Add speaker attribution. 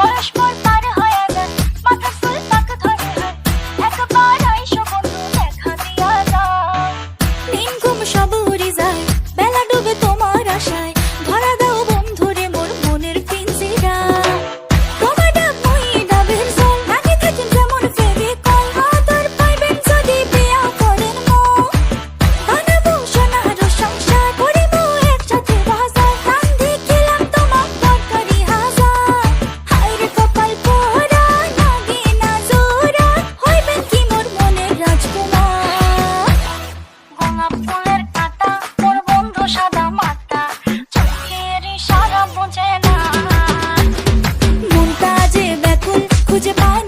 Speaker 1: পরস্পর পার হয়ে যায়, মাথার ফুল পাক ধরে হয়, একবার আইসো বন্ধু দেখা দিয়া যাও। দিন ঘুম সব উড়ে যায়, বেলা ডুবে তোমার আশায়, ধরা দাও বন্ধুরে মোর মনের পিঞ্জিরা। তোমার ডাব মই ডাবের জল, নাকি থাকিম যেমন ফেভিকল, আদর পাইবেন যদি বিয়া করেন মন। বানাবো সোনার সংসার, করিব একসাথে বাজার, কান্দি খেলাম তোমার দরকারি হাজার। হায়রে কপাল পোড়া, লাগে না জোড়া, হইবেন কি মোর মনের রাজকুমার। গোলাপ ফুলের কাঁটা, মোর বন্ধু সাদা মাটা, চোখের ইশারা বোঝে না, মনটা যে ব্যাকুল খুঁজে পায় না